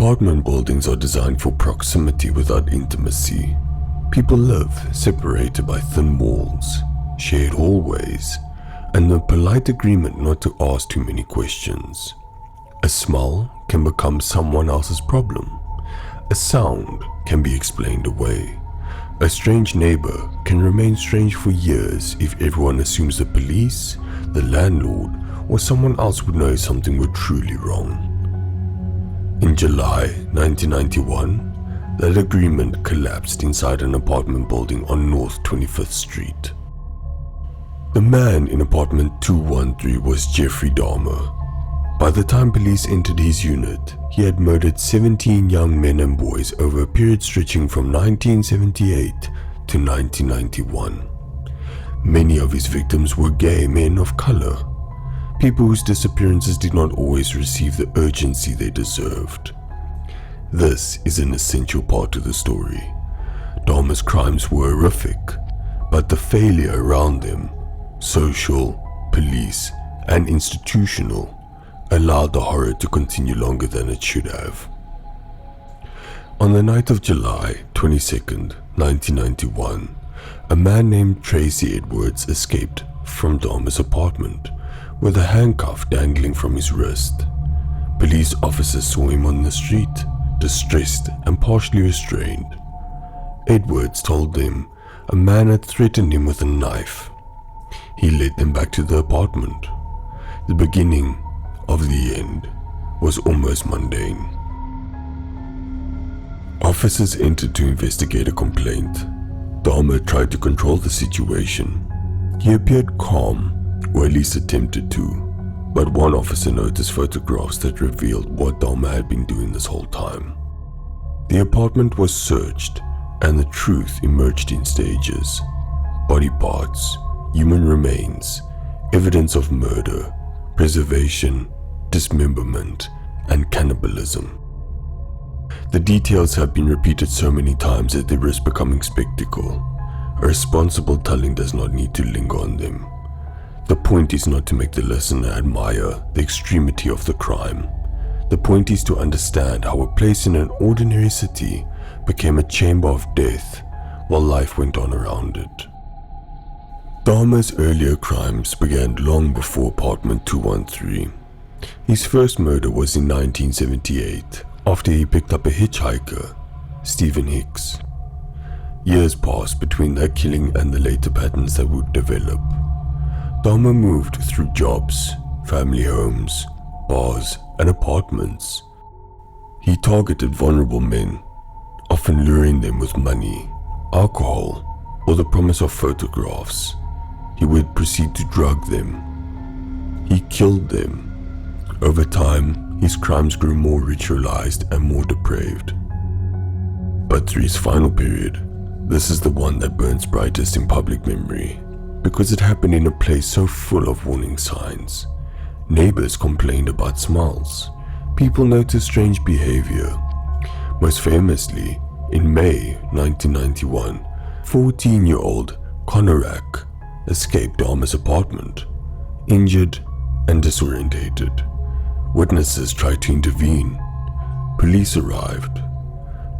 Apartment buildings are designed for proximity without intimacy. People live separated by thin walls, shared hallways, and a polite agreement not to ask too many questions. A smell can become someone else's problem. A sound can be explained away. A strange neighbor can remain strange for years if everyone assumes the police, the landlord, or someone else would know something were truly wrong. In July 1991, that agreement collapsed inside an apartment building on North 25th Street. The man in apartment 213 was Jeffrey Dahmer. By the time police entered his unit, he had murdered 17 young men and boys over a period stretching from 1978 to 1991. Many of his victims were gay men of color, people whose disappearances did not always receive the urgency they deserved. This is an essential part of the story. Dahmer's crimes were horrific, but the failure around them, social, police, and institutional, allowed the horror to continue longer than it should have. On the night of July 22nd, 1991, a man named Tracy Edwards escaped from Dahmer's apartment with a handcuff dangling from his wrist. Police officers saw him on the street, distressed and partially restrained. Edwards told them a man had threatened him with a knife. He led them back to the apartment. The beginning of the end was almost mundane. Officers entered to investigate a complaint. Dahmer tried to control the situation. He appeared calm, or at least attempted to, but one officer noticed photographs that revealed what Dahmer had been doing this whole time. The apartment was searched, and the truth emerged in stages. Body parts, human remains, evidence of murder, preservation, dismemberment, and cannibalism. The details have been repeated so many times that they risk becoming spectacle. A responsible telling does not need to linger on them. The point is not to make the listener admire the extremity of the crime. The point is to understand how a place in an ordinary city became a chamber of death while life went on around it. Dahmer's earlier crimes began long before apartment 213. His first murder was in 1978 after he picked up a hitchhiker, Stephen Hicks. Years passed between that killing and the later patterns that would develop. Dahmer moved through jobs, family homes, bars, and apartments. He targeted vulnerable men, often luring them with money, alcohol, or the promise of photographs. He would proceed to drug them. He killed them. Over time, his crimes grew more ritualized and more depraved. But through his final period, this is the one that burns brightest in public memory, because it happened in a place so full of warning signs. Neighbors complained about smells. People noticed strange behavior. Most famously, in May 1991, 14-year-old Konorak escaped Dahmer's apartment, injured and disorientated. Witnesses tried to intervene. Police arrived.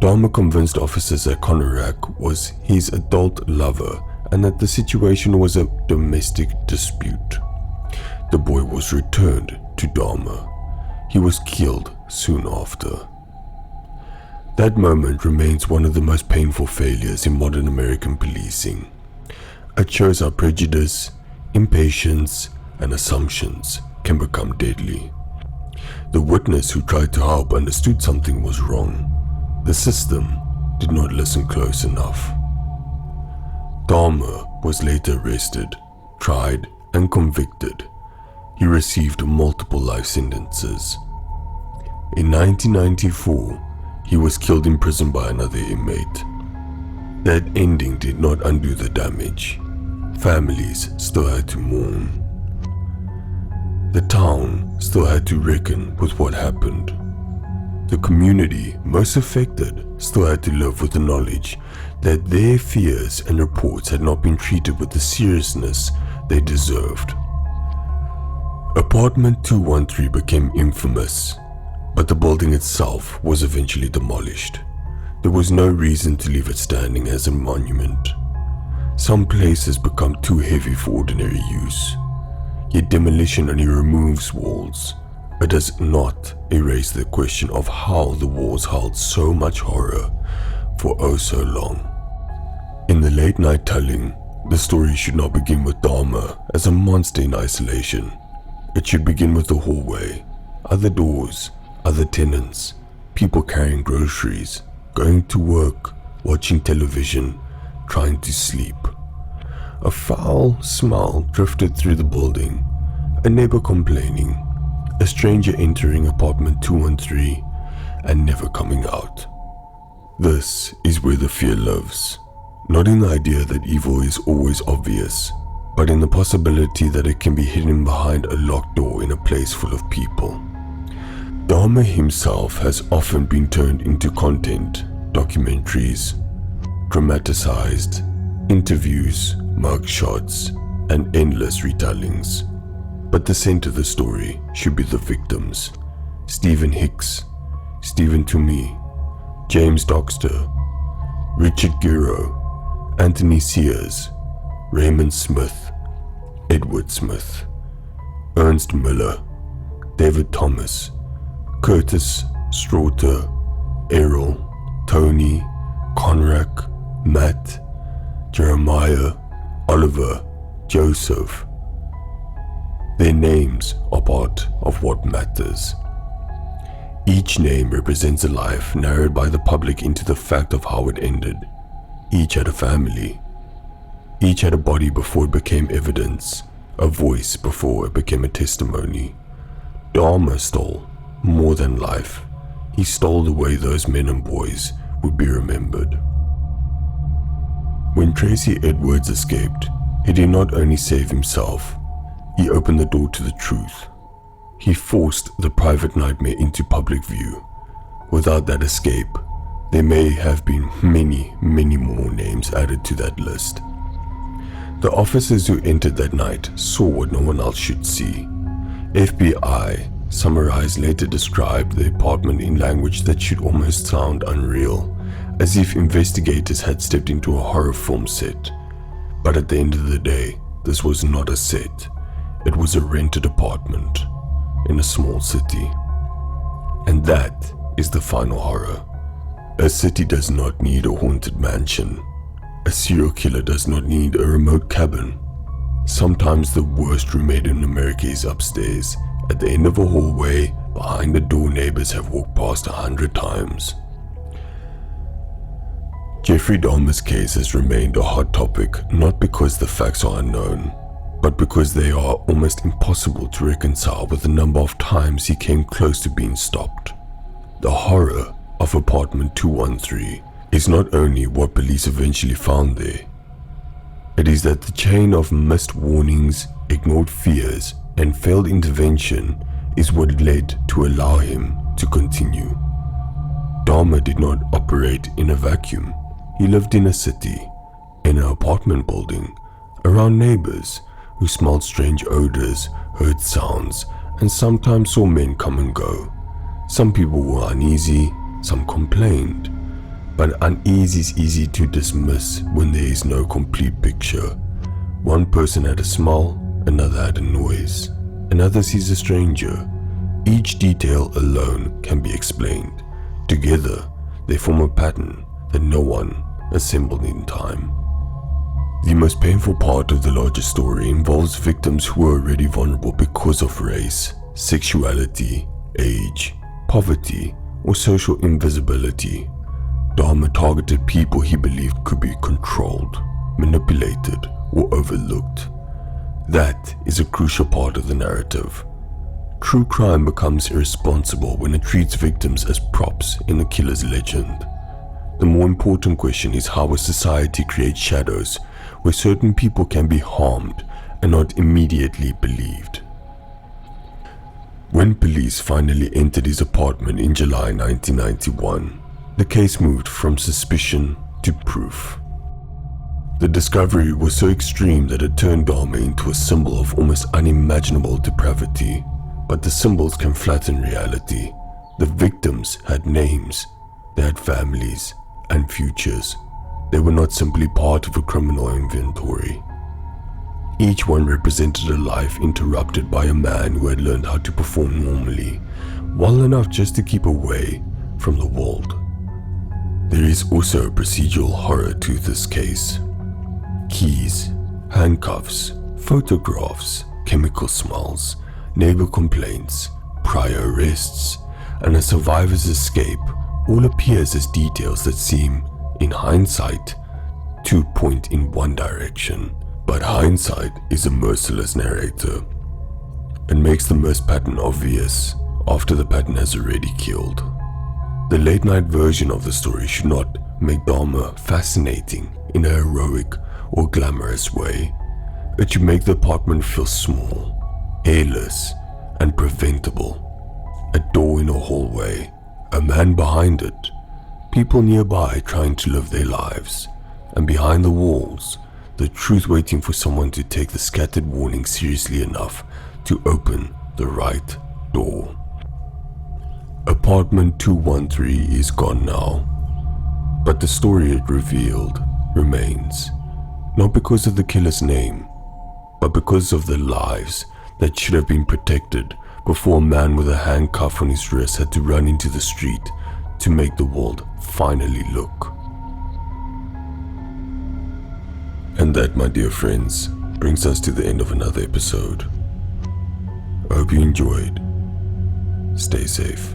Dahmer convinced officers that Konorak was his adult lover and that the situation was a domestic dispute. The boy was returned to Dahmer. He was killed soon after. That moment remains one of the most painful failures in modern American policing. It shows how prejudice, impatience, and assumptions can become deadly. The witness who tried to help understood something was wrong. The system did not listen close enough. Dahmer was later arrested, tried, and convicted. He received multiple life sentences. In 1994, he was killed in prison by another inmate. That ending did not undo the damage. Families still had to mourn. The town still had to reckon with what happened. The community most affected still had to live with the knowledge that their fears and reports had not been treated with the seriousness they deserved. Apartment 213 became infamous, but the building itself was eventually demolished. There was no reason to leave it standing as a monument. Some places become too heavy for ordinary use, yet demolition only removes walls. It does not erase the question of how the walls held so much horror for oh so long. In the late night telling, the story should not begin with Dahmer as a monster in isolation. It should begin with the hallway, other doors, other tenants, people carrying groceries, going to work, watching television, trying to sleep. A foul smell drifted through the building, a neighbor complaining, a stranger entering apartment 213 and never coming out. This is where the fear lives, not in the idea that evil is always obvious, but in the possibility that it can be hidden behind a locked door in a place full of people. Dahmer himself has often been turned into content, documentaries, dramatized, interviews, mugshots, and endless retellings. But the center of the story should be the victims: Stephen Hicks, Stephen Toomey, James Doxter, Richard Giro, Anthony Sears, Raymond Smith, Edward Smith, Ernst Miller, David Thomas, Curtis Straughter, Errol, Tony, Conrack, Matt, Jeremiah, Oliver, Joseph. Their names are part of what matters. Each name represents a life narrowed by the public into the fact of how it ended. Each had a family. Each had a body before it became evidence, a voice before it became a testimony. Dahmer stole more than life. He stole the way those men and boys would be remembered. When Tracy Edwards escaped, he did not only save himself, he opened the door to the truth. He forced the private nightmare into public view. Without that escape, there may have been many, many more names added to that list. The officers who entered that night saw what no one else should see. FBI summarized later described the apartment in language that should almost sound unreal, as if investigators had stepped into a horror film set. But at the end of the day, this was not a set. It was a rented apartment in a small city. And that is the final horror. A city does not need a haunted mansion. A serial killer does not need a remote cabin. Sometimes the worst roommate in America is upstairs, at the end of a hallway, behind a door neighbors have walked past 100 times. Jeffrey Dahmer's case has remained a hot topic, not because the facts are unknown, but because they are almost impossible to reconcile with the number of times he came close to being stopped. The horror of apartment 213 is not only what police eventually found there. It is that the chain of missed warnings, ignored fears, and failed intervention is what led to allow him to continue. Dahmer did not operate in a vacuum. He lived in a city, in an apartment building, around neighbors who smelled strange odors, heard sounds, and sometimes saw men come and go. Some people were uneasy, some complained, but uneasy is easy to dismiss when there is no complete picture. One person had a smell, another had a noise, another sees a stranger. Each detail alone can be explained. Together, they form a pattern that no one assembled in time. The most painful part of the larger story involves victims who are already vulnerable because of race, sexuality, age, poverty, or social invisibility. Dahmer targeted people he believed could be controlled, manipulated, or overlooked. That is a crucial part of the narrative. True crime becomes irresponsible when it treats victims as props in a killer's legend. The more important question is how a society creates shadows where certain people can be harmed and not immediately believed. When police finally entered his apartment in July 1991, the case moved from suspicion to proof. The discovery was so extreme that it turned Dahmer into a symbol of almost unimaginable depravity, but the symbols can flatten reality. The victims had names, they had families and futures. They were not simply part of a criminal inventory. Each one represented a life interrupted by a man who had learned how to perform normally, well enough just to keep away from the world. There is also a procedural horror to this case. Keys, handcuffs, photographs, chemical smells, neighbor complaints, prior arrests, and a survivor's escape all appears as details that seem, in hindsight, to point in one direction. But hindsight is a merciless narrator and makes the most pattern obvious after the pattern has already killed. The late night version of the story should not make Dahmer fascinating in a heroic or glamorous way. It should make the apartment feel small, airless, and preventable. A door in a hallway, a man behind it, people nearby trying to live their lives, and behind the walls, the truth waiting for someone to take the scattered warning seriously enough to open the right door. Apartment 213 is gone now, but the story it revealed remains, not because of the killer's name, but because of the lives that should have been protected before a man with a handcuff on his wrist had to run into the street to make the world finally look. And that, my dear friends, brings us to the end of another episode. I hope you enjoyed. Stay safe.